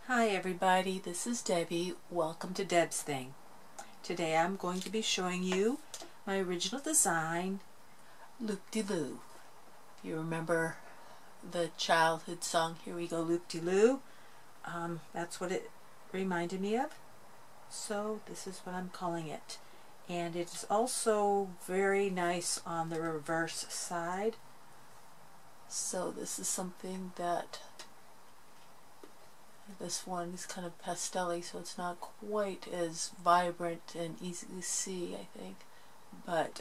Hi everybody, this is Debbie. Welcome to Deb's Thing. Today I'm going to be showing you my original design, Loopty Loo. You remember the childhood song, Here We Go Loopty Loo? That's what it reminded me of. So this is what I'm calling it. And it is also very nice on the reverse side. So this is something that this one is kind of pastel-y, so it's not quite as vibrant and easy to see, I think. But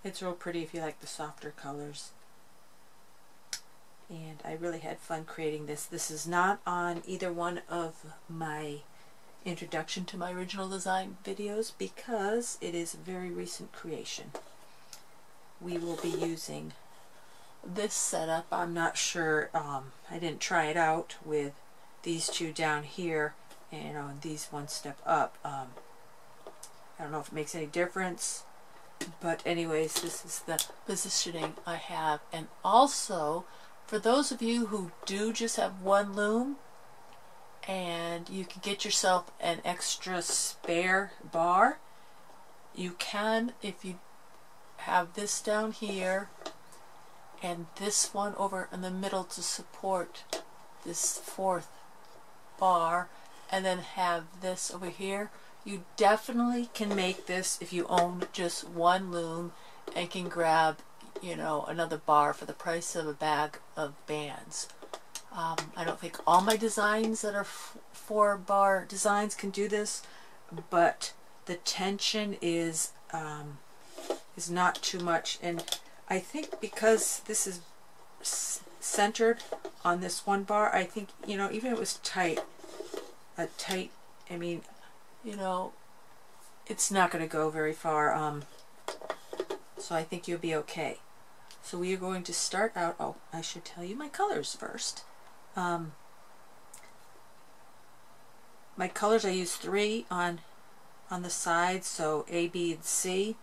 it's real pretty if you like the softer colors. And I really had fun creating this. This is not on either one of my introduction to my original design videos because it is a very recent creation. We will be using this setup. I'm not sure, I didn't try it out with these two down here and on these one step up. I don't know if it makes any difference, but anyways, this is the positioning I have. And also, for those of you who do just have one loom and you can get yourself an extra spare bar, you can, if you have this down here and this one over in the middle to support this fourth bar, and then have this over here. You definitely can make this if you own just one loom and can grab, you know, another bar for the price of a bag of bands. I don't think all my designs that are 4-bar designs can do this, but the tension is not too much. And I think because this is centered on this one bar, I think, you know, even if it was tight, I mean, you know, it's not going to go very far, so I think you'll be okay. So we are going to start out, oh, I should tell you my colors first. My colors, I use 3 on the sides, so A, B, and C.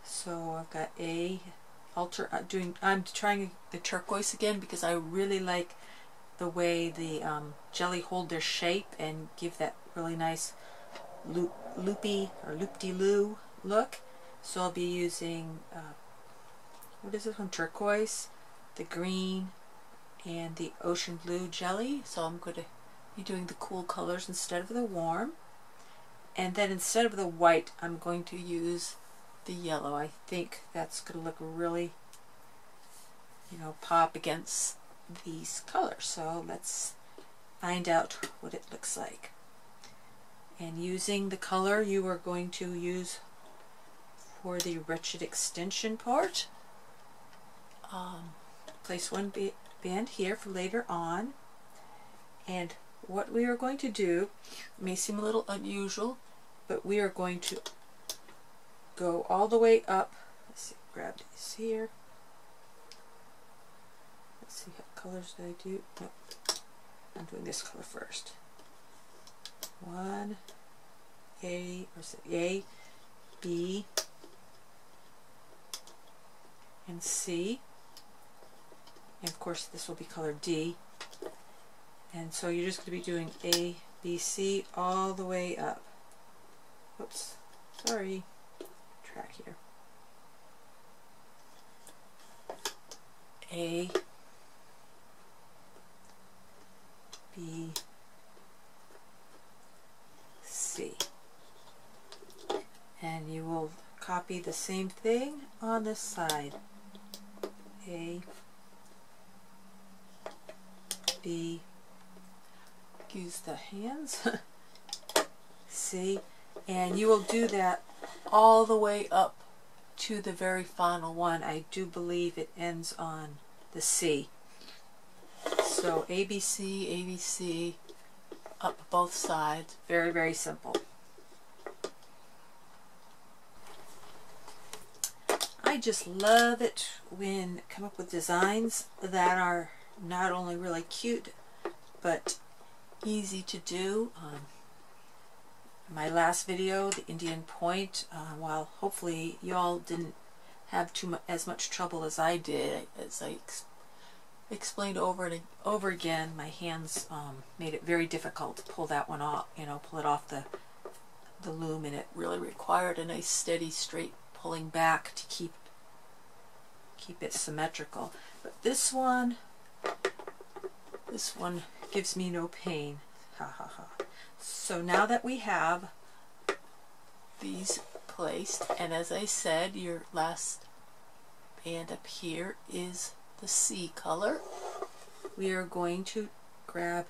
So I've got A, I'm trying the turquoise again because I really like the way the jelly hold their shape and give that really nice loopy or loop-de-loo look. So I'll be using, what is this one, turquoise, the green, and the ocean blue jelly. So I'm going to be doing the cool colors instead of the warm. And then instead of the white, I'm going to use the yellow. I think that's going to look really, you know, pop against these colors. So let's find out what it looks like. And using the color you are going to use for the wretched extension part, place one band here for later on. And what we are going to do may seem a little unusual, but we are going to go all the way up. Let's see, grab these here. Let's see, what colors did I do? No, I'm doing this color first. 1, A, or is it A, B, and C. And of course this will be color D. And so you're just going to be doing A, B, C all the way up. Oops, sorry. Track here. A, B, C. And you will copy the same thing on this side. A, B, use the hands, C, and you will do that all the way up to the very final one. I do believe it ends on the C. So ABC, ABC, up both sides. Very, very simple. I just love it when I come up with designs that are not only really cute, but easy to do. My last video, the Indian point, while hopefully y'all didn't have as much trouble as I did, as I explained over and over again, my hands made it very difficult to pull that one off, pull it off the loom, and it really required a nice steady straight pulling back to keep it symmetrical. But this one gives me no pain. Ha ha ha. So now that we have these placed, and as I said, your last band up here is the C color, we are going to grab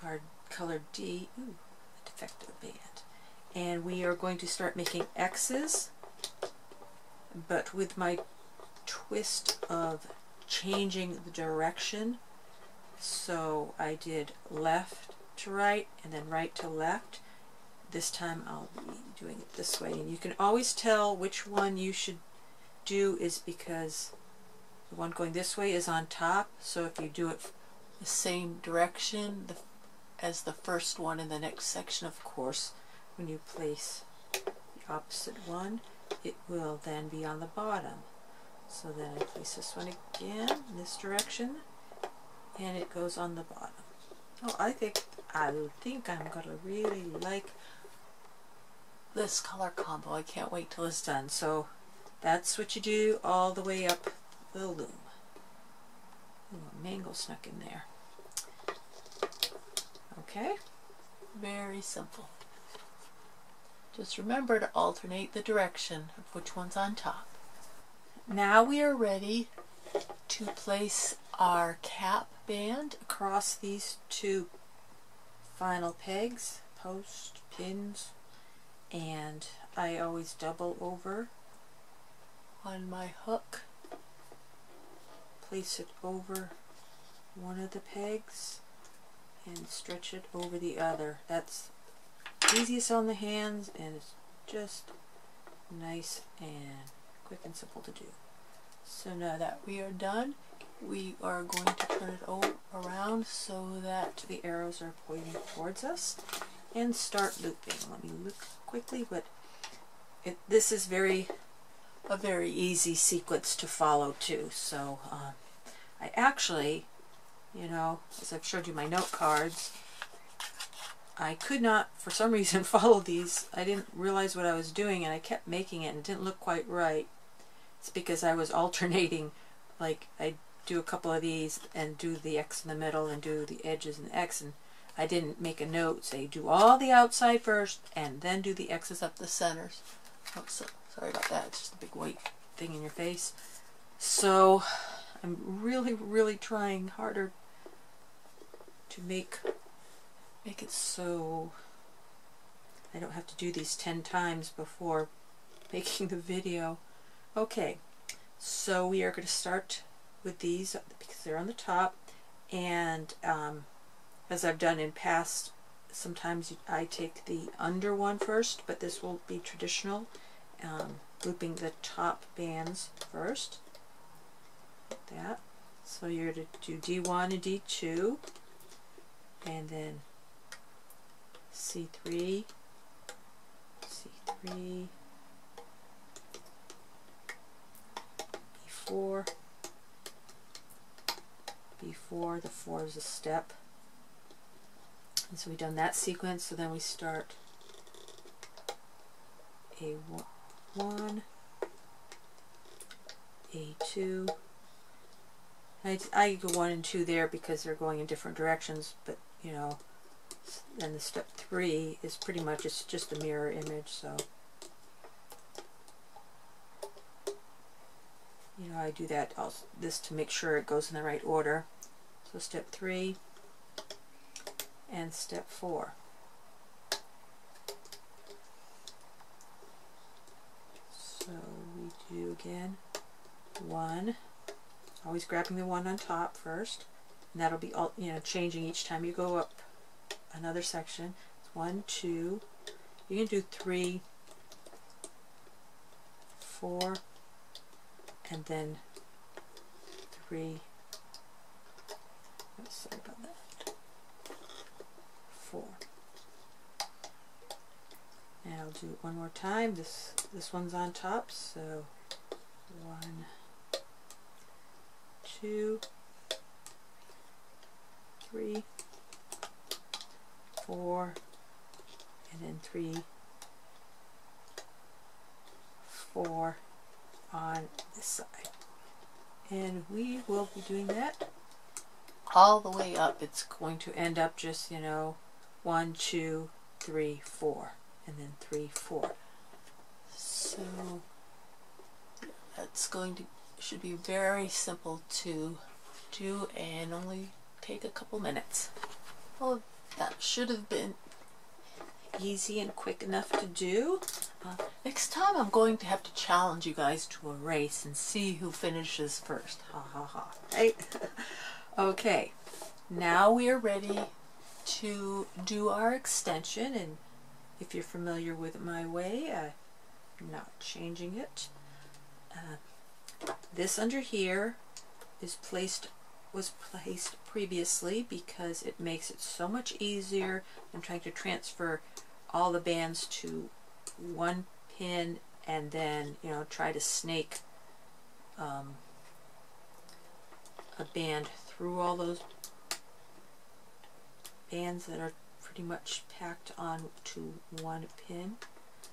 our color D, a defective band, and we are going to start making X's, but with my twist of changing the direction. So I did left to right and then right to left. This time I'll be doing it this way, and you can always tell which one you should do is because the one going this way is on top, so if you do it the same direction as the first one in the next section, of course, when you place the opposite one, it will then be on the bottom. So then I place this one again in this direction, and it goes on the bottom. Oh, I think I'm gonna really like this color combo. I can't wait till it's done. So that's what you do all the way up the loom. Ooh, a mango snuck in there. Okay, very simple. Just remember to alternate the direction of which one's on top. Now we are ready to place our cap band across these two final pegs, post, pins, and I always double over on my hook, place it over one of the pegs and stretch it over the other. That's easiest on the hands, and it's just nice and quick and simple to do. So now that we are done, we are going to turn it around so that the arrows are pointing towards us and start looping. Let me look quickly, but this is a very easy sequence to follow too. So I actually, as I've showed you my note cards, I could not, for some reason, follow these. I didn't realize what I was doing, and I kept making it, and it didn't look quite right. It's because I was alternating, like I do a couple of these and do the X in the middle and do the edges and the X, and I didn't make a note say do all the outside first and then do the X's up the centers. Oh, so sorry about that. It's just a big white thing in your face. So I'm really trying harder to make it so I don't have to do these 10 times before making the video. Okay, so we are going to start with these because they're on the top, and as I've done in past, sometimes I take the under one first, but this will be traditional, looping the top bands first, like that. So you're to do D1 and D2, and then C3, C3, B4, B4, the 4 is a step. And so we've done that sequence, so then we start A1, A2. I go 1 and 2 there because they're going in different directions, but then the step 3 is pretty much, it's just a mirror image, so I do that this to make sure it goes in the right order. So step 3 and step 4. So we do again 1, always grabbing the one on top first, and that'll be all changing each time you go up another section. It's 1, 2, you can do 3, 4, and then 3, sorry about that, 4. And I'll do it one more time. This one's on top, so 1, 2, 3, 4, and then 3, 4 on this side. And we will be doing that all the way up. It's going to end up just, you know, 1, 2, 3, 4, and then 3, 4. So that's should be very simple to do and only take a couple minutes. Well, that should have been easy and quick enough to do. Next time I'm going to have to challenge you guys to a race and see who finishes first. Ha ha ha. Right? Okay, now we are ready to do our extension, and if you're familiar with my way, I'm not changing it. This under here was placed previously because it makes it so much easier than trying to transfer all the bands to one pin and then, you know, try to snake a band through all those bands that are pretty much packed on to one pin.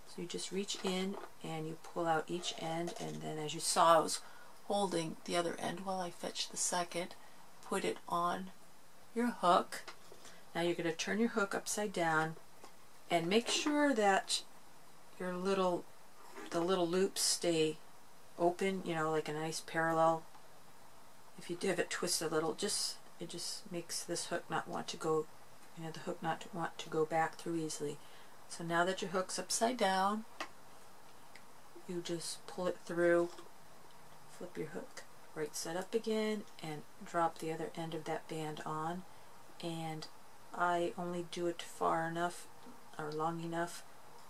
So you just reach in and you pull out each end, and then as you saw I was holding the other end while I fetched the second. Put it on your hook. Now you're going to turn your hook upside down and make sure that your the little loops stay open, you know, like a nice parallel. If you have it twisted a little, it just makes this hook not want to go, you know, the hook not want to go back through easily. So now that your hook's upside down, you just pull it through, flip your hook right side up again, and drop the other end of that band on. And I only do it far enough or long enough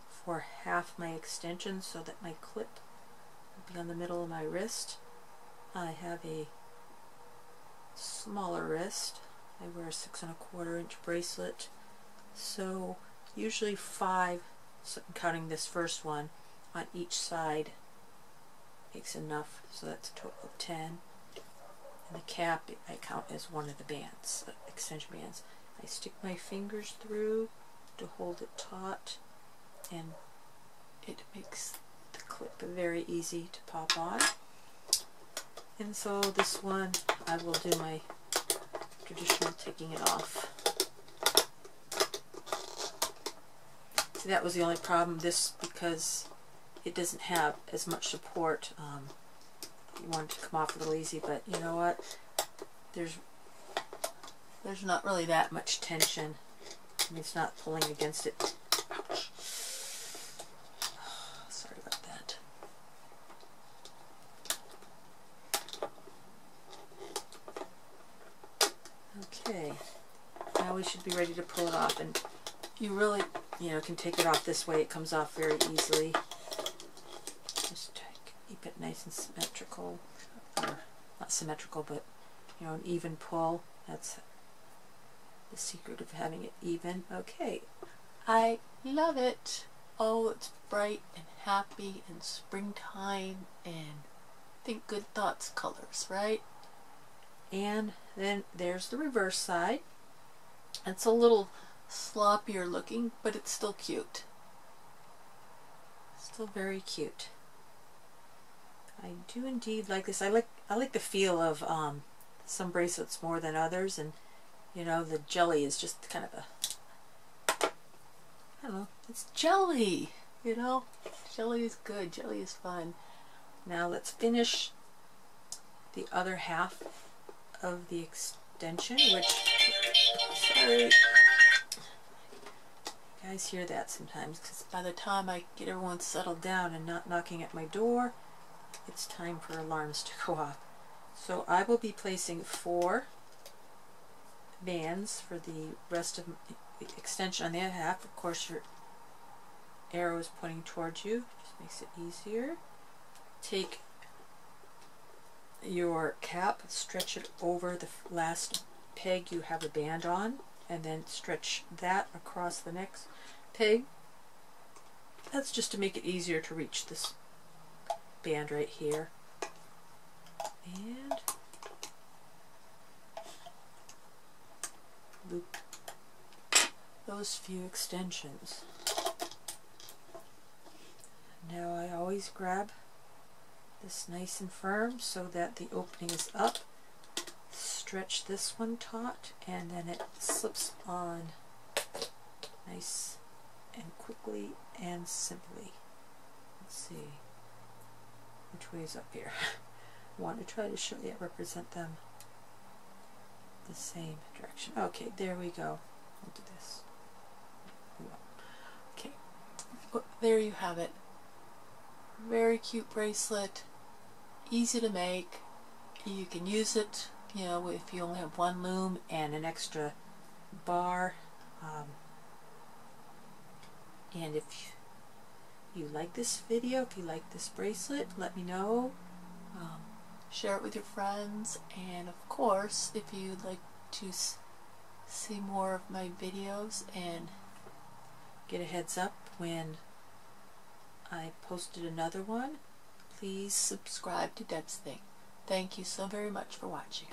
for half my extension so that my clip will be on the middle of my wrist. I have a smaller wrist. I wear a 6 1/4 inch bracelet, so usually 5, so I'm counting this first one, on each side makes enough, so that's a total of 10. And the cap I count as one of the bands, the extension bands. I stick my fingers through to hold it taut, and it makes the clip very easy to pop on. And so this one I will do my traditional taking it off. See, that was the only problem, this, because it doesn't have as much support. You want it to come off a little easy, but you know what? There's not really that much tension. I mean, it's not pulling against it. Ouch. Sorry about that. Okay, now we should be ready to pull it off, and you really, you know, can take it off this way. It comes off very easily. Just keep it nice and symmetrical, or not symmetrical, but, you know, an even pull. That's the secret of having it even. Okay, I love it. Oh, it's bright and happy and springtime and think good thoughts colors, right? And then there's the reverse side. It's a little sloppier looking, but it's still cute. Still very cute. I do indeed like this. I like the feel of some bracelets more than others, and you know, the jelly is just kind of a, I don't know, it's jelly, you know. Jelly is good, jelly is fun. Now let's finish the other half of the extension, which, sorry, you guys hear that sometimes, because by the time I get everyone settled down and not knocking at my door, it's time for alarms to go off. So I will be placing 4 bands for the rest of the extension on the other half. Of course, your arrow is pointing towards you, just makes it easier. Take your cap, stretch it over the last peg you have a band on, and then stretch that across the next peg. That's just to make it easier to reach this band right here. And loop those few extensions. Now I always grab this nice and firm so that the opening is up. Stretch this one taut and then it slips on nice and quickly and simply. Let's see which way is up here. I want to try to show you, represent them the same direction. Okay, there we go. We'll do this. Okay, there you have it. Very cute bracelet, easy to make. You can use it, you know, if you only have one loom and an extra bar. And if you like this video, if you like this bracelet, let me know. Share it with your friends, and of course, if you'd like to see more of my videos and get a heads up when I posted another one, please subscribe to Deb's Thing. Thank you so very much for watching.